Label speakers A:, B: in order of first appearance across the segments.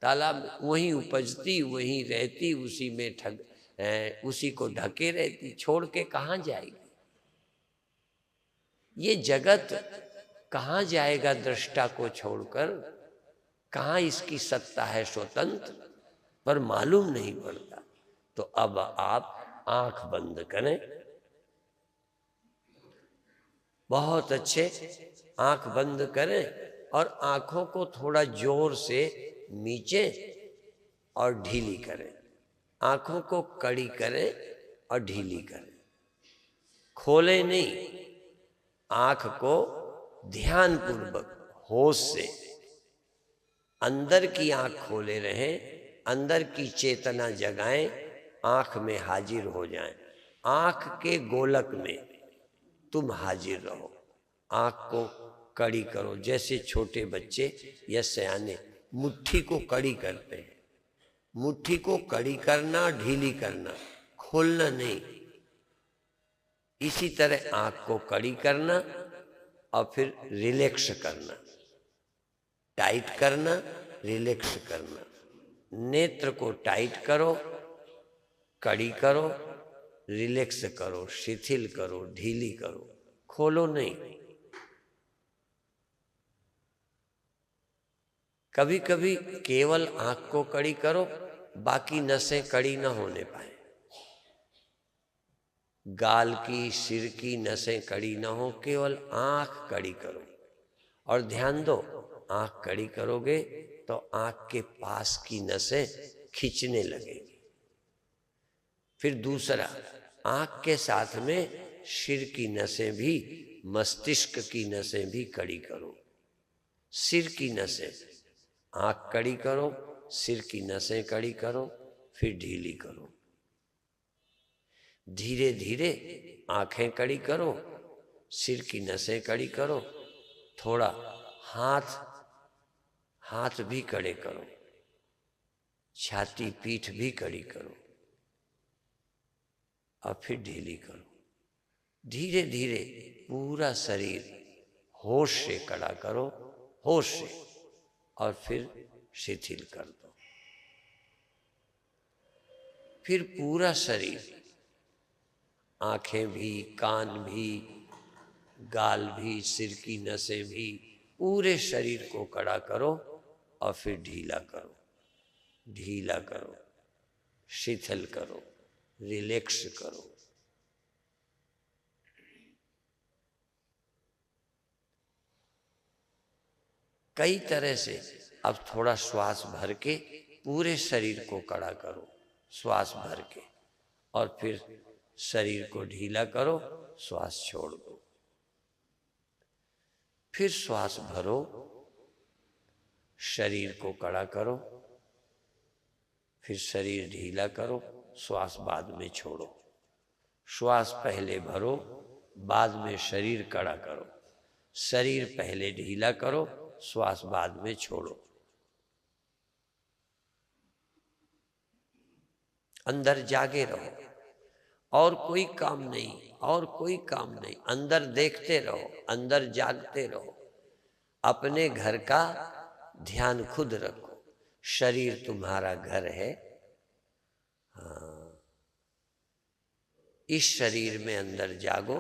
A: तालाब वहीं उपजती, वहीं रहती, उसी में उसी को ढके रहती, छोड़ के कहाँ जाएगी? ये जगत कहाँ जाएगा दृष्टा को छोड़कर? कहाँ इसकी सत्ता है स्वतंत्र? पर मालूम नहीं पड़ता। तो अब आप आंख बंद करें, बहुत अच्छे, आंख बंद करें और आंखों को थोड़ा जोर से नीचे और ढीली करें। आंखों को कड़ी करें और ढीली करें, खोलें नहीं। आंख को ध्यानपूर्वक होश से अंदर की आंख खोले रहें, अंदर की चेतना जगाएं, आंख में हाजिर हो जाएं। आंख के गोलक में तुम हाजिर रहो। आंख को कड़ी करो, जैसे छोटे बच्चे या सयाने मुट्ठी को कड़ी करते हैं। मुट्ठी को कड़ी करना, ढीली करना, खोलना नहीं। इसी तरह आंख को कड़ी करना और फिर रिलैक्स करना, टाइट करना, रिलैक्स करना। नेत्र को टाइट करो, कड़ी करो, रिलैक्स करो, शिथिल करो, ढीली करो, खोलो नहीं। कभी कभी केवल आंख को कड़ी करो, बाकी नसें कड़ी ना होने पाए। गाल की, सिर की नसें कड़ी ना हो, केवल आंख कड़ी करो। और ध्यान दो, आंख कड़ी करोगे तो आंख के पास की नसें खींचने लगेगी। फिर दूसरा, आंख के साथ में सिर की नसें भी, मस्तिष्क की नसें भी कड़ी करो। सिर की नसें, आंख कड़ी करो, सिर की नसें कड़ी करो, फिर ढीली करो। धीरे धीरे आंखें कड़ी करो, सिर की नसें कड़ी करो, थोड़ा हाथ भी कड़े करो, छाती पीठ भी कड़ी करो और फिर ढीली करो। धीरे धीरे पूरा शरीर होश से कड़ा करो, होश से, और फिर शिथिल कर दो। फिर पूरा शरीर, आंखें भी, कान भी, गाल भी, सिर की नसें भी, पूरे शरीर को कड़ा करो और फिर ढीला करो, ढीला करो, शिथिल करो, रिलैक्स करो। कई तरह से अब थोड़ा श्वास भर के पूरे शरीर को कड़ा करो, श्वास भर के, और फिर शरीर को ढीला करो, श्वास छोड़ दो। फिर श्वास भरो, शरीर को कड़ा करो, फिर शरीर ढीला करो, श्वास बाद में छोड़ो। श्वास पहले भरो, बाद में शरीर कड़ा करो। शरीर पहले ढीला करो, श्वास बाद में छोड़ो। अंदर जागे रहो, और कोई काम नहीं, और कोई काम नहीं। अंदर देखते रहो, अंदर जागते रहो। अपने घर का ध्यान खुद रखो। शरीर तुम्हारा घर है। हाँ, इस शरीर में अंदर जागो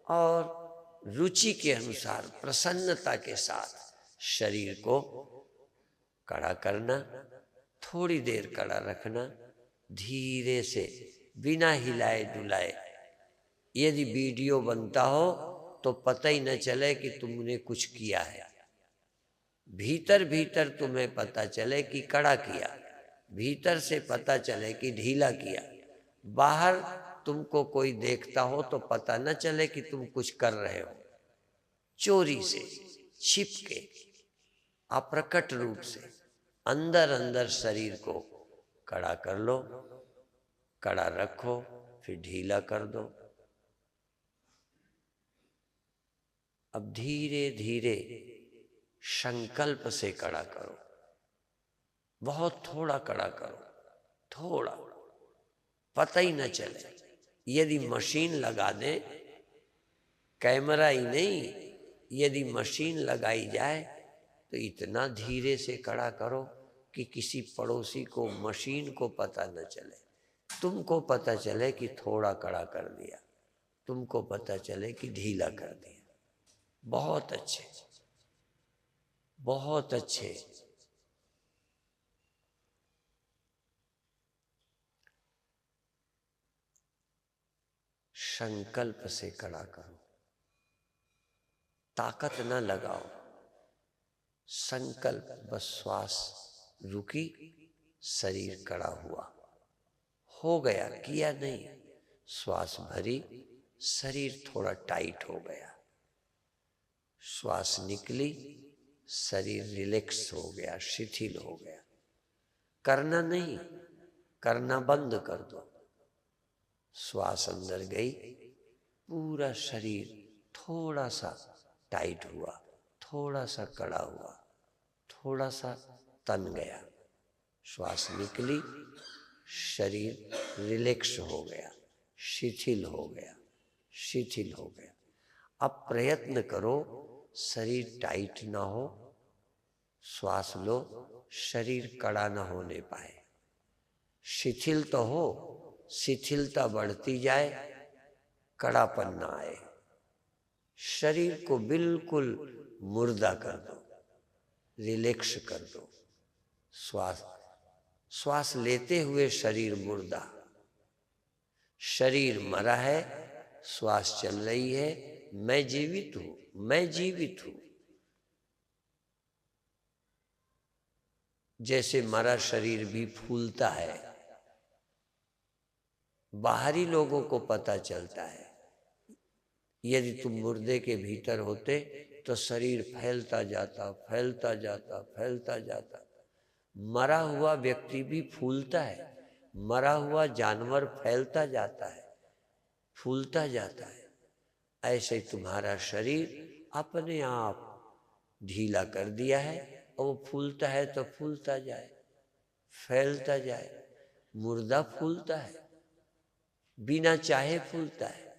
A: और रुचि के अनुसार प्रसन्नता के साथ शरीर को कड़ा करना, थोड़ी देर कड़ा रखना, धीरे से, बिना हिलाए डुलाए। यदि वीडियो बनता हो तो पता ही न चले कि तुमने कुछ किया है। भीतर भीतर तुम्हें पता चले कि कड़ा किया, भीतर से पता चले कि ढीला किया। बाहर तुमको कोई देखता हो तो पता न चले कि तुम कुछ कर रहे हो। चोरी से, छिप के, अप्रकट रूप से अंदर अंदर शरीर को कड़ा कर लो, कड़ा रखो, फिर ढीला कर दो। अब धीरे धीरे संकल्प से कड़ा करो, बहुत थोड़ा कड़ा करो, थोड़ा, पता ही न चले। यदि मशीन लगा दें, कैमरा ही नहीं, यदि मशीन लगाई जाए तो इतना धीरे से कड़ा करो कि किसी पड़ोसी को, मशीन को पता न चले, तुमको पता चले कि थोड़ा कड़ा कर दिया, तुमको पता चले कि ढीला कर दिया। बहुत अच्छे, बहुत अच्छे। संकल्प से कड़ा करो, ताकत न लगाओ, संकल्प, बस श्वास रुकी, शरीर कड़ा हुआ, हो गया, किया नहीं, श्वास भरी, शरीर थोड़ा टाइट हो गया, श्वास निकली, शरीर रिलैक्स हो गया, शिथिल हो गया। करना नहीं, करना बंद कर दो। श्वास अंदर गई, पूरा शरीर थोड़ा सा टाइट हुआ, थोड़ा सा कड़ा हुआ, थोड़ा सा तन गया, श्वास निकली, शरीर रिलैक्स हो गया, शिथिल हो गया, शिथिल हो गया। अब प्रयत्न करो शरीर टाइट ना हो, श्वास लो, शरीर कड़ा ना होने पाए, शिथिल तो हो, शिथिलता बढ़ती जाए, कड़ापन ना आए। शरीर को बिल्कुल मुर्दा कर दो, रिलैक्स कर दो। श्वास, श्वास लेते हुए शरीर मुर्दा, शरीर मरा है, श्वास चल रही है, मैं जीवित हूं, मैं जीवित हूं। जैसे मरा शरीर भी फूलता है, बाहरी लोगों को पता चलता है। यदि तुम मुर्दे के भीतर होते तो शरीर फैलता जाता, फैलता जाता, फैलता जाता। मरा हुआ व्यक्ति भी फूलता है, मरा हुआ जानवर फैलता जाता है, फूलता जाता है। ऐसे तुम्हारा शरीर अपने आप ढीला कर दिया है, और वो फूलता है तो फूलता जाए, फैलता जाए। मुर्दा फूलता है, बिना चाहे फूलता है।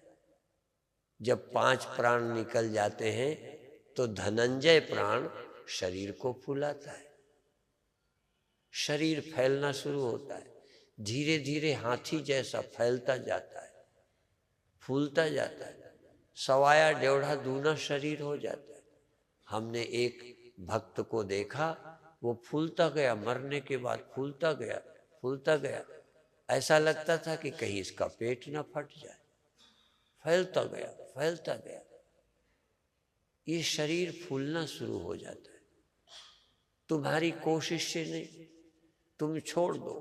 A: जब 5 प्राण निकल जाते हैं तो धनंजय प्राण शरीर को फूलाता है, शरीर फैलना शुरू होता है, धीरे धीरे हाथी जैसा फैलता जाता है, फूलता जाता है, सवाया डेढ़ा दूना शरीर हो जाता है। हमने एक भक्त को देखा, वो फूलता गया, मरने के बाद फूलता गया, फूलता गया। ऐसा लगता था कि कहीं इसका पेट ना फट जाए, फैलता गया, फैलता गया। ये शरीर फूलना शुरू हो जाता है, तुम्हारी कोशिश से नहीं, तुम छोड़ दो।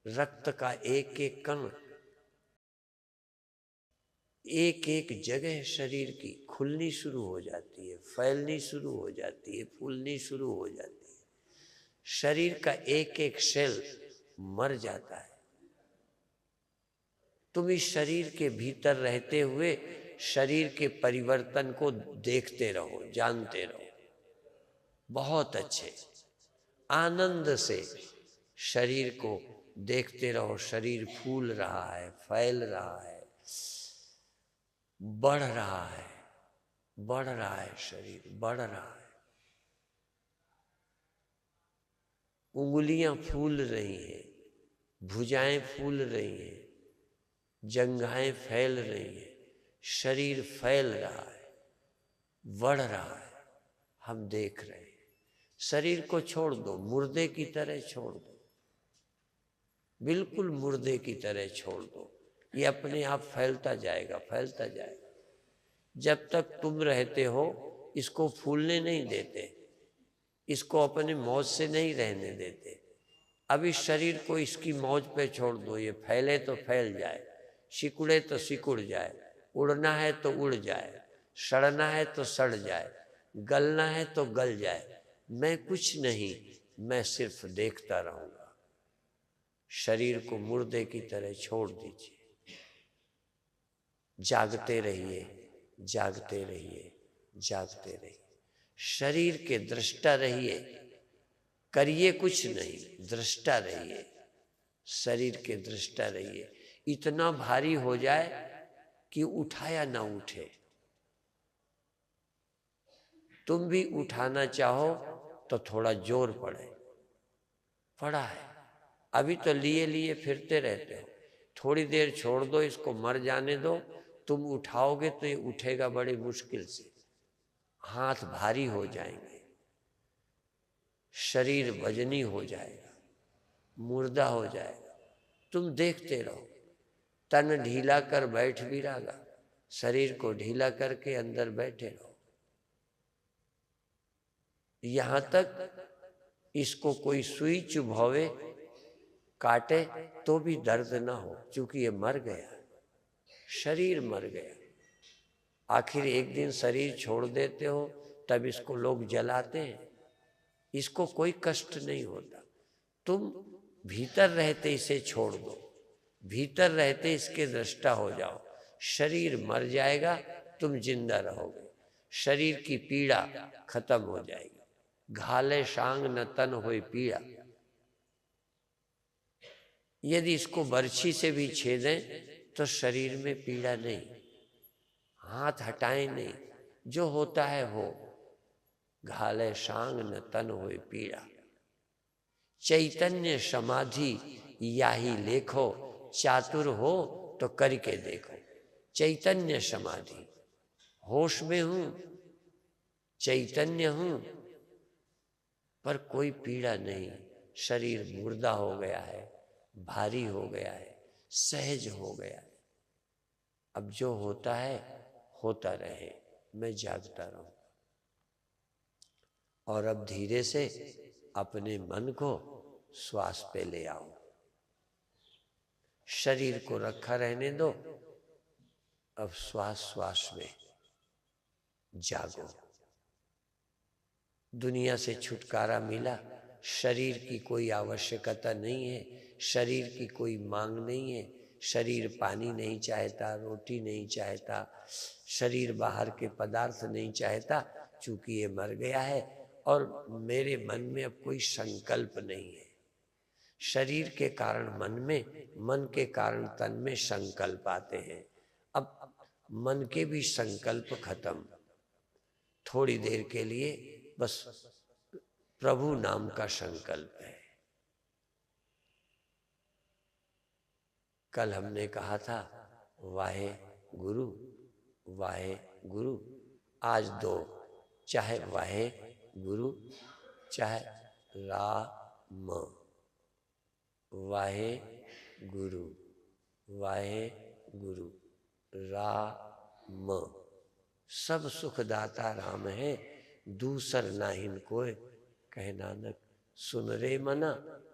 A: रक्त का एक एक कण, एक एक जगह शरीर की खुलनी शुरू हो जाती है, फैलनी शुरू हो जाती है, फूलनी शुरू हो जाती है। शरीर का एक एक सेल मर जाता है। तुम इस शरीर के भीतर रहते हुए शरीर के परिवर्तन को देखते रहो, जानते रहो। बहुत अच्छे आनंद से शरीर को देखते रहो। शरीर फूल रहा है, फैल रहा है, बढ़ रहा है, बढ़ रहा है, शरीर बढ़ रहा है। उंगलियां फूल रही हैं, भुजाएं फूल रही हैं, जंघाएं फैल रही हैं, शरीर फैल रहा है, बढ़ रहा है, हम देख रहे हैं। शरीर को छोड़ दो, मुर्दे की तरह छोड़ दो, बिल्कुल मुर्दे की तरह छोड़ दो। ये अपने आप फैलता जाएगा, फैलता जाएगा। जब तक तुम रहते हो इसको फूलने नहीं देते, इसको अपने मौज से नहीं रहने देते। अब इस शरीर को इसकी मौज पे छोड़ दो, ये फैले तो फैल जाए, सिकुड़े तो सिकुड़ जाए, उड़ना है तो उड़ जाए, सड़ना है तो सड़ जाए, गलना है तो गल जाए। मैं कुछ नहीं, मैं सिर्फ देखता रहूंगा। शरीर को मुर्दे की तरह छोड़ दीजिए, जागते रहिए, जागते रहिए, जागते रहिए। शरीर के दृष्टा रहिए, करिए कुछ नहीं, दृष्टा रहिए, शरीर के दृष्टा रहिए। इतना भारी हो जाए कि उठाया ना उठे। तुम भी उठाना चाहो तो थोड़ा जोर पड़े, पड़ा है, अभी तो लिए लिए फिरते रहते हो, थोड़ी देर छोड़ दो, इसको मर जाने दो, तुम उठाओगे तो ये उठेगा बड़ी मुश्किल से, हाथ भारी हो जाएंगे, शरीर वजनी हो जाएगा, मुर्दा हो जाएगा। तुम देखते रहो, तन ढीला कर बैठ भी रहा, शरीर को ढीला करके अंदर बैठे रहो, यहां तक इसको कोई सुई चुभावे काटे तो भी दर्द ना हो, क्योंकि ये मर गया, शरीर मर गया। आखिर एक दिन शरीर छोड़ देते हो, तब इसको लोग जलाते हैं, इसको कोई कष्ट नहीं होता। तुम भीतर रहते इसे छोड़ दो, भीतर रहते इसके दृष्टा हो जाओ, शरीर मर जाएगा, तुम जिंदा रहोगे, शरीर की पीड़ा खत्म हो जाएगी। घाले शांग न तन होए पीड़ा। यदि इसको बर्छी से भी छेदें तो शरीर में पीड़ा नहीं, हाथ हटाएं नहीं, जो होता है हो। घाले शांग न तन होए पीड़ा। चैतन्य समाधि याही लेखो, चातुर हो तो करके देखो। चैतन्य समाधि, होश में हूं, चैतन्य हूं, पर कोई पीड़ा नहीं, शरीर मुर्दा हो गया है, भारी हो गया है, सहज हो गया है। अब जो होता है होता रहे, मैं जागता रहूं। और अब धीरे से अपने मन को श्वास पे ले आओ, शरीर को रखा रहने दो, अब श्वास श्वास में जागो। दुनिया से छुटकारा मिला, शरीर की कोई आवश्यकता नहीं है, शरीर की कोई मांग नहीं है, शरीर पानी नहीं चाहता, रोटी नहीं चाहता, शरीर बाहर के पदार्थ नहीं चाहता, चूंकि ये मर गया है। और मेरे मन में अब कोई संकल्प नहीं है। शरीर के कारण मन में, मन के कारण तन में संकल्प आते हैं। अब मन के भी संकल्प खत्म, थोड़ी देर के लिए बस प्रभु नाम का संकल्प है। कल हमने कहा था वाहे गुरु, वाहे गुरु। आज दो, चाहे वाहे गुरु चाहे राम। वाहे गुरु, वाहे गुरु, राम। सब सुखदाता राम है, दूसर नाहिन कोय। कह नानक सुन रे मना,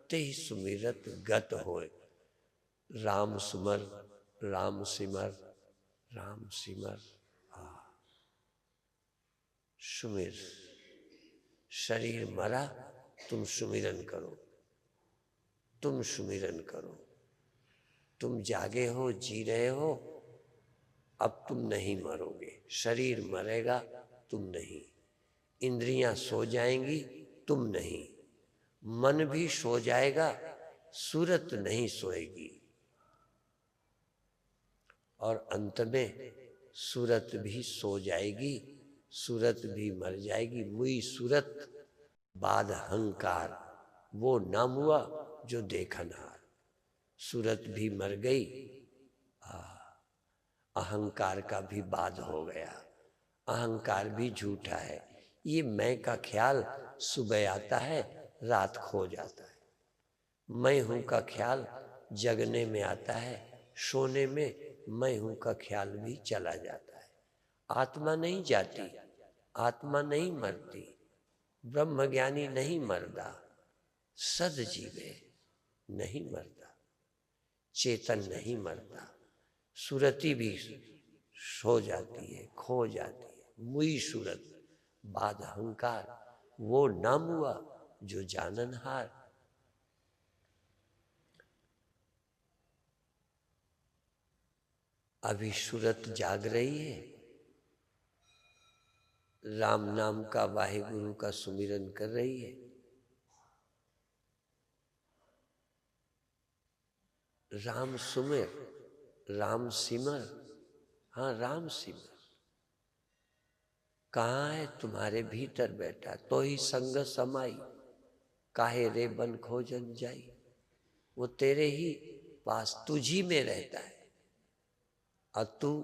A: तेहि सुमिरत गत होय। राम सुमर, राम सिमर, राम सिमर। सुमिर, शरीर मरा, तुम सुमिरन करो, तुम सुमिरन करो। तुम जागे हो, जी रहे हो, अब तुम नहीं मरोगे। शरीर मरेगा, तुम नहीं। इंद्रियां सो जाएंगी, तुम नहीं। मन भी सो जाएगा, सूरत नहीं सोएगी। और अंत में सूरत भी सो जाएगी, सूरत भी मर जाएगी। मुई सूरत बाद हंकार, वो नाम हुआ जो देखनहार। सूरत भी मर गई, अहंकार का भी बाद हो गया। अहंकार भी झूठा है। ये मैं का ख्याल सुबह आता है, रात खो जाता है। मैं हूं का ख्याल जगने में आता है, सोने में मैं हूं का ख्याल भी चला जाता है। आत्मा नहीं जाती, आत्मा नहीं मरती, ब्रह्मज्ञानी नहीं मरता, सद जीवे नहीं मरता, चेतन नहीं मरता। सूरती भी सो जाती है, खो जाती है। मुई सूरत बाद अहंकार, वो नाम हुआ जो जाननहार। अभी सूरत जाग रही है, राम नाम का वाहेगुरु का सुमिरन कर रही है। राम सुमिर, राम सिमर। हाँ, राम सिमर। कहाँ है? तुम्हारे भीतर बैठा, तो ही संग समाई। काहे रे बन खोजन जाई, वो तेरे ही पास तुझी में रहता है। और तू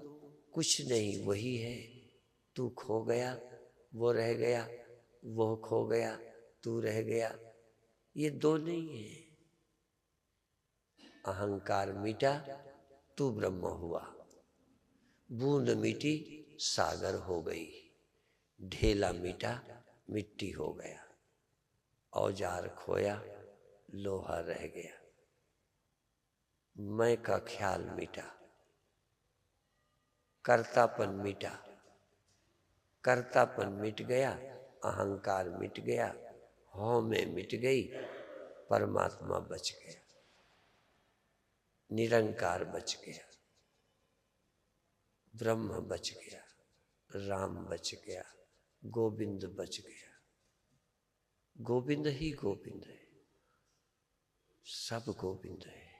A: कुछ नहीं, वही है। तू खो गया, वो रह गया, वो खो गया, तू रह गया, ये दो नहीं है। अहंकार मिटा, तू ब्रह्म हुआ। बूंद मिटी, सागर हो गई। ढेला मिटा, मिट्टी हो गया। औजार खोया, लोहा रह गया। मैं का ख्याल मिटा, कर्तापन मिटा। कर्तापन मिट गया, अहंकार मिट गया, हौ में मिट गई, परमात्मा बच गया, निरंकार बच गया, ब्रह्म बच गया, राम बच गया, गोविंद बच गया। गोविंद ही गोविंद है, सब गोविंद है,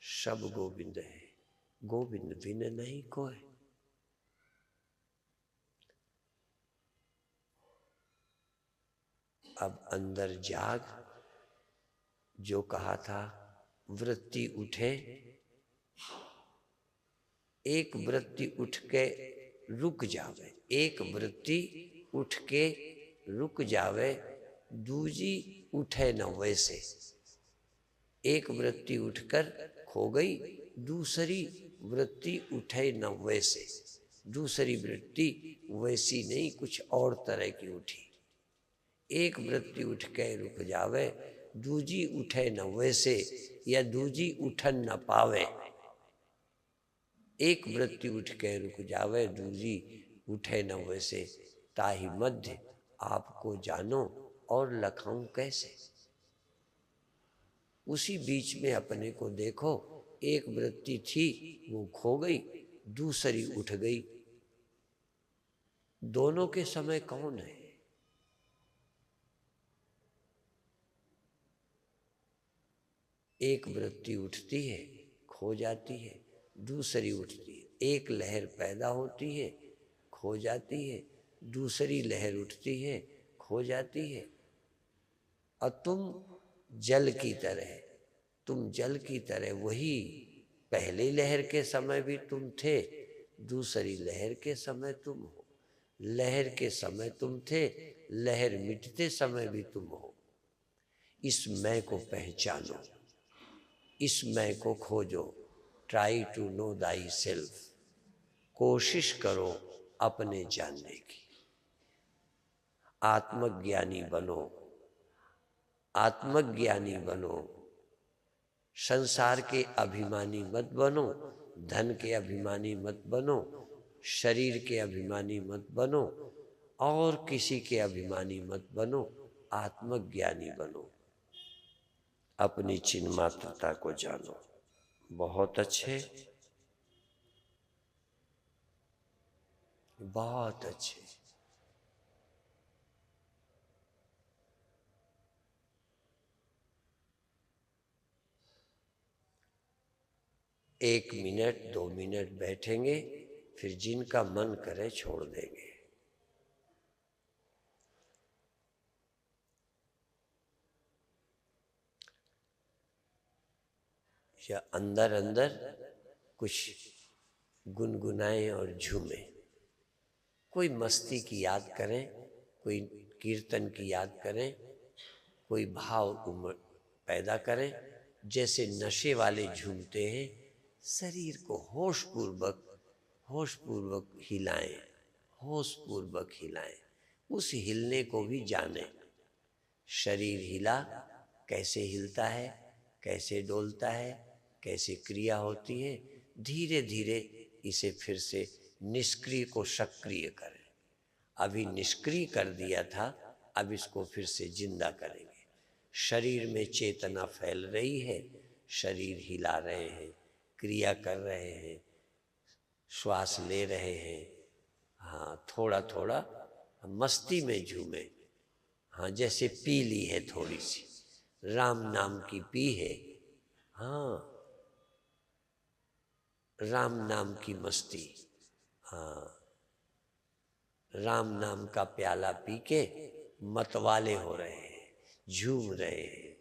A: सब गोविंद है। गोविंद बिन नहीं कोई। अब अंदर जाग, जो कहा था वृत्ति उठे, एक वृत्ति उठ के रुक जावे, एक वृत्ति उठ के रुक जावे, दूजी उठे न वैसे। एक वृत्ति उठकर खो गई, दूसरी वृत्ति उठे न वैसे। दूसरी वृत्ति वैसी नहीं, कुछ और तरह की उठी। एक वृत्ति उठ के रुक जावे, दूजी उठे न वैसे, या दूजी उठन न पावे। एक वृत्ति उठ के रुक जावे, दूजी उठे न वैसे। ताहि मध्य आपको जानो, और लखाऊं कैसे। उसी बीच में अपने को देखो। एक वृत्ति थी, वो खो गई, दूसरी उठ गई। दोनों के समय कौन है? एक वृत्ति उठती है, खो जाती है, दूसरी उठती है। एक लहर पैदा होती है, खो जाती है, दूसरी लहर उठती है, खो जाती है। और तुम जल की तरह, तुम जल की तरह, वही पहली लहर के समय भी तुम थे, दूसरी लहर के समय तुम हो। लहर के समय तुम थे, लहर मिटते समय भी तुम हो। इस मैं को पहचानो, इस मैं को खोजो। Try to know thyself, कोशिश करो अपने जानने की। आत्मज्ञानी बनो, आत्मज्ञानी बनो। संसार के अभिमानी मत बनो, धन के अभिमानी मत बनो, शरीर के अभिमानी मत बनो, और किसी के अभिमानी मत बनो। आत्मज्ञानी बनो, अपनी चिन्मात्रता को जानो। बहुत अच्छे, बहुत अच्छे। एक मिनट 2 मिनट बैठेंगे, फिर जिनका मन करे छोड़ देंगे। या अंदर अंदर कुछ गुनगुनाएं और झूमें। कोई मस्ती की याद करें, कोई कीर्तन की याद करें, कोई भाव पैदा करें। जैसे नशे वाले झूमते हैं, शरीर को होश पूर्वक हिलाएं, होश पूर्वक हिलाएं। उस हिलने को भी जानें। शरीर हिला, कैसे हिलता है, कैसे डोलता है, कैसे क्रिया होती है। धीरे धीरे इसे फिर से निष्क्रिय को सक्रिय करें। अभी निष्क्रिय कर दिया था, अब इसको फिर से जिंदा करेंगे। शरीर में चेतना फैल रही है, शरीर हिला रहे हैं, क्रिया कर रहे हैं, श्वास ले रहे हैं। हाँ, थोड़ा थोड़ा मस्ती में झूमे। हाँ, जैसे पी ली है थोड़ी सी, राम नाम की पी है। हाँ, राम नाम की मस्ती। हाँ, राम नाम का प्याला पी के मतवाले हो रहे हैं। झूम रहे हैं,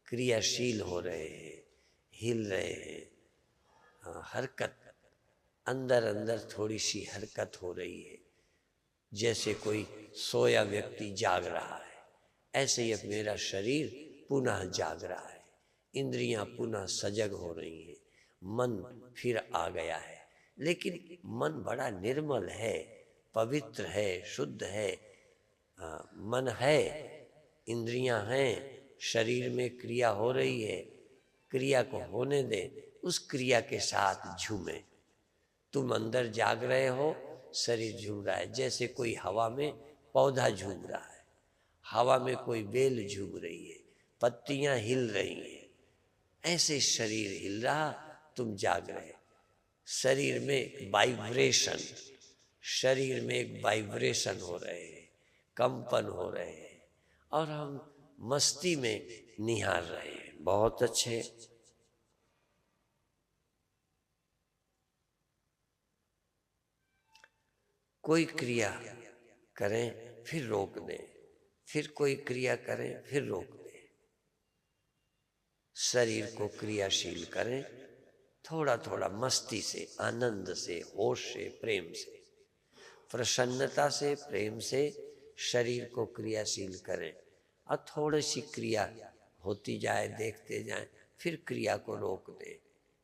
A: क्रियाशील हो रहे हैं, हिल रहे हैं। हरकत, अंदर अंदर थोड़ी सी हरकत हो रही है, जैसे कोई सोया व्यक्ति जाग रहा है। ऐसे ही अब मेरा शरीर पुनः जाग रहा है, इंद्रियां पुनः सजग हो रही हैं, मन फिर आ गया है। लेकिन मन बड़ा निर्मल है, पवित्र है, शुद्ध है। मन है, इंद्रियां हैं, शरीर में क्रिया हो रही है, क्रिया को होने दे, उस क्रिया के साथ झूमे। तुम अंदर जाग रहे हो, शरीर झूम रहा है। जैसे कोई हवा में पौधा झूम रहा है, हवा में कोई बेल झूम रही है, पत्तियां हिल रही हैं, ऐसे शरीर हिल रहा, तुम जाग रहे। शरीर में एक वाइब्रेशन, शरीर में एक वाइब्रेशन हो रहे हैं, कंपन हो रहे हैं, और हम मस्ती में निहार रहे हैं। बहुत अच्छे। कोई क्रिया करें फिर रोक दें, फिर कोई क्रिया करें फिर रोक दें। शरीर को क्रियाशील करें, थोड़ा थोड़ा मस्ती से, आनंद से, होश से, प्रेम से, प्रसन्नता से, प्रेम से शरीर को क्रियाशील करें। और थोड़ी सी क्रिया होती जाए, देखते जाएं, फिर क्रिया को रोक दें,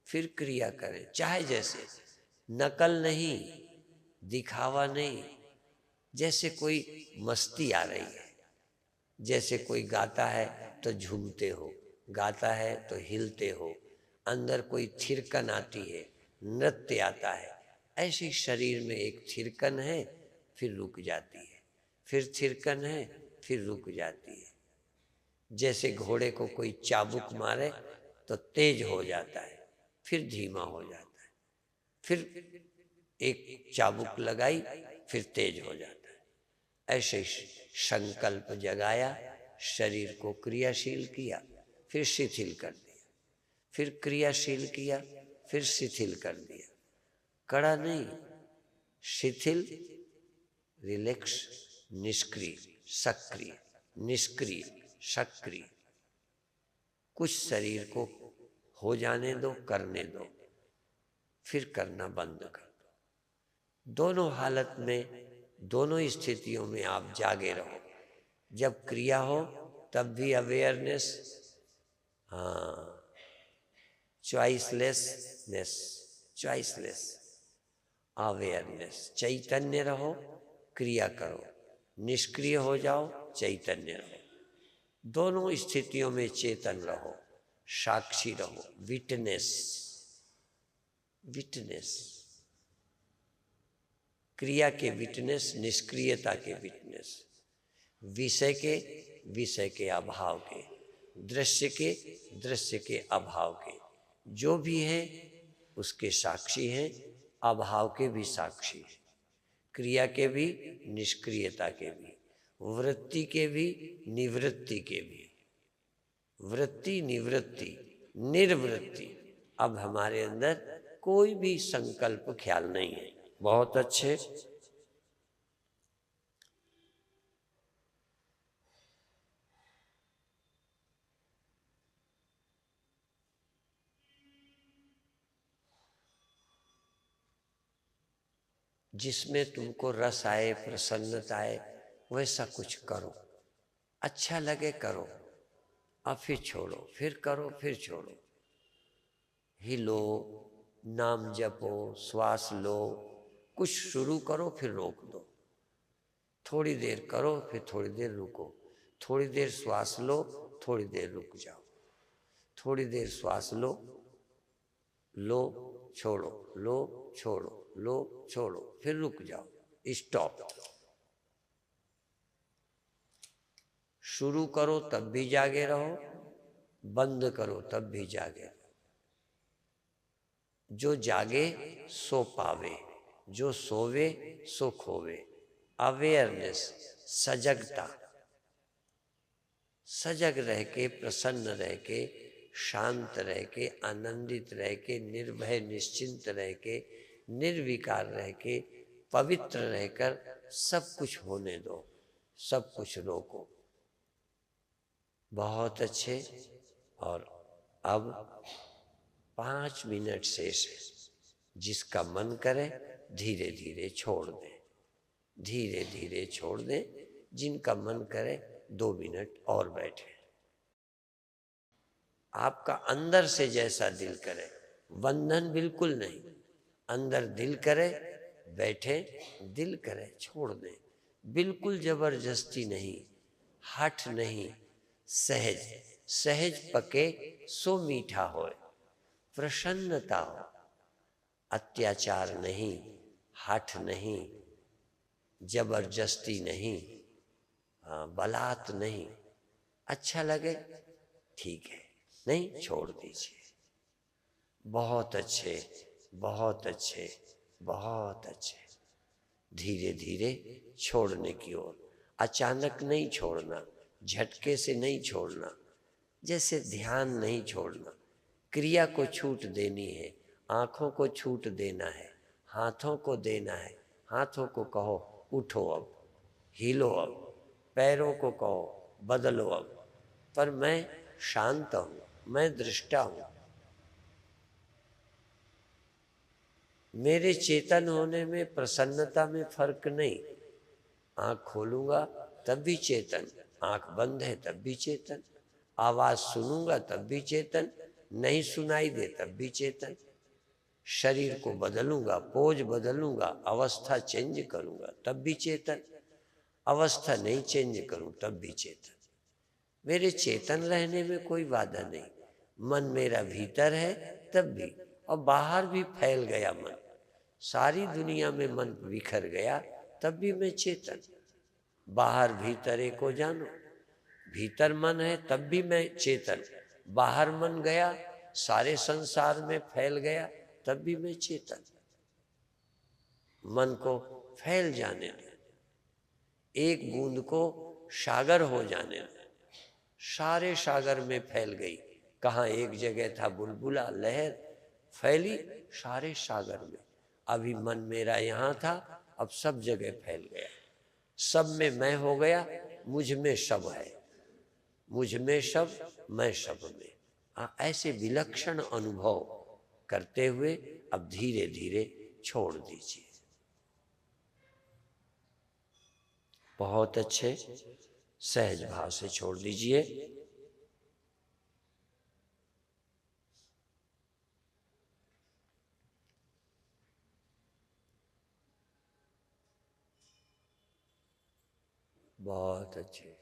A: फिर क्रिया करें। चाहे जैसे, नकल नहीं, दिखावा नहीं। जैसे कोई मस्ती आ रही है, जैसे कोई गाता है तो झूमते हो, गाता है तो हिलते हो, अंदर कोई थिरकन आती है, नृत्य आता है। ऐसे शरीर में एक थिरकन है, फिर रुक जाती है, फिर थिरकन है, फिर रुक जाती है। जैसे घोड़े को कोई चाबुक मारे तो तेज हो जाता है, फिर धीमा हो जाता है, फिर एक चाबुक लगाई, फिर तेज हो जाता है। ऐसे संकल्प जगाया, शरीर को क्रियाशील किया, फिर शिथिल कर दिया, फिर क्रियाशील किया, फिर शिथिल कर दिया। कड़ा नहीं, शिथिल, रिलैक्स, निष्क्रिय, सक्रिय, निष्क्रिय, सक्रिय। कुछ शरीर को हो जाने दो, करने दो, फिर करना बंद कर दो। दोनों हालत में, दोनों स्थितियों में आप जागे रहो। जब क्रिया हो तब भी अवेयरनेस, हाँ, चॉइसलेसनेस, चॉइसलेस अवेयरनेस। चैतन्य रहो, क्रिया करो, निष्क्रिय हो जाओ, चैतन्य रहो। दोनों स्थितियों में चेतन रहो, साक्षी रहो, विटनेस, विटनेस। क्रिया के विटनेस, निष्क्रियता के विटनेस, विषय के अभाव के, दृश्य के अभाव के, जो भी है उसके साक्षी हैं, अभाव के भी साक्षी हैं, क्रिया के भी, निष्क्रियता के भी, वृत्ति के भी, निवृत्ति के भी। वृत्ति, निवृत्ति, निर्वृत्ति। अब हमारे अंदर कोई भी संकल्प ख्याल नहीं है। बहुत अच्छे। जिसमें तुमको रस आए, प्रसन्नता आए, वैसा कुछ करो। अच्छा लगे करो, अब फिर छोड़ो, फिर करो, फिर छोड़ो। हिलो, नाम जपो, श्वास लो, कुछ शुरू करो फिर रोक दो। थोड़ी देर करो, फिर थोड़ी देर रुको, थोड़ी देर श्वास लो, थोड़ी देर रुक जाओ, थोड़ी देर श्वास लो, लो छोड़ो, लो छोड़ो, लो छोड़ो, फिर रुक जाओ, स्टॉप। शुरू करो तब भी जागे रहो, बंद करो तब भी जागे रहो। जो जागे सो पावे, जो सोवे सो खोवे। अवेयरनेस, सजगता, सजग रह के, प्रसन्न रह के, शांत रह के, आनंदित रह के, निर्भय निश्चिंत रह के, निर्विकार रह के, पवित्र रहकर सब कुछ होने दो, सब कुछ रोको। बहुत अच्छे। और अब 5 मिनट शेष है। जिसका मन करे धीरे धीरे छोड़ दें, धीरे धीरे छोड़ दें। जिनका मन करे 2 मिनट और बैठे। आपका अंदर से जैसा दिल करे, बंधन बिल्कुल नहीं। अंदर दिल करे बैठे, दिल करे छोड़ दें। बिल्कुल जबरदस्ती नहीं, हठ नहीं, सहज सहज पके सो मीठा होए। प्रसन्नता हो, अत्याचार नहीं, हठ नहीं, जबरदस्ती नहीं, बलात् नहीं। अच्छा लगे ठीक है, नहीं छोड़ दीजिए। बहुत अच्छे, बहुत अच्छे, बहुत अच्छे। धीरे धीरे छोड़ने की ओर। अचानक नहीं छोड़ना, झटके से नहीं छोड़ना, जैसे ध्यान नहीं छोड़ना। क्रिया को छूट देनी है, आँखों को छूट देना है, हाथों को देना है। हाथों को कहो उठो अब, हिलो अब। पैरों को कहो बदलो अब। पर मैं शांत हूँ, मैं दृष्टा हूँ। मेरे चेतन होने में, प्रसन्नता में फर्क नहीं। आँख खोलूंगा तब भी चेतन, आँख बंद है तब भी चेतन। आवाज सुनूंगा तब भी चेतन, नहीं सुनाई दे तब भी चेतन। शरीर को बदलूंगा, पोज बदलूंगा, अवस्था चेंज करूंगा तब भी चेतन। अवस्था नहीं चेंज करूं तब भी चेतन। मेरे चेतन रहने में कोई बाधा नहीं। मन मेरा भीतर है तब भी, और बाहर भी फैल गया मन, सारी दुनिया में मन बिखर गया तब भी मैं चेतन। बाहर भीतर एक हो जानो। भीतर मन है तब भी मैं चेतन। बाहर मन गया, सारे संसार में फैल गया तब भी मैं चेतन। मन को फैल जाने दे, एक बूंद को सागर हो जाने दे। सारे सागर में फैल गई। कहाँ एक जगह था बुलबुला, लहर फैली सारे सागर में। अभी मन मेरा यहाँ था, अब सब जगह फैल गया। सब में मैं हो गया, मुझ में सब है। मुझ में सब, मैं सब में। ऐसे विलक्षण अनुभव करते हुए अब धीरे धीरे छोड़ दीजिए। बहुत अच्छे, सहज भाव से छोड़ दीजिए। बहुत अच्छे।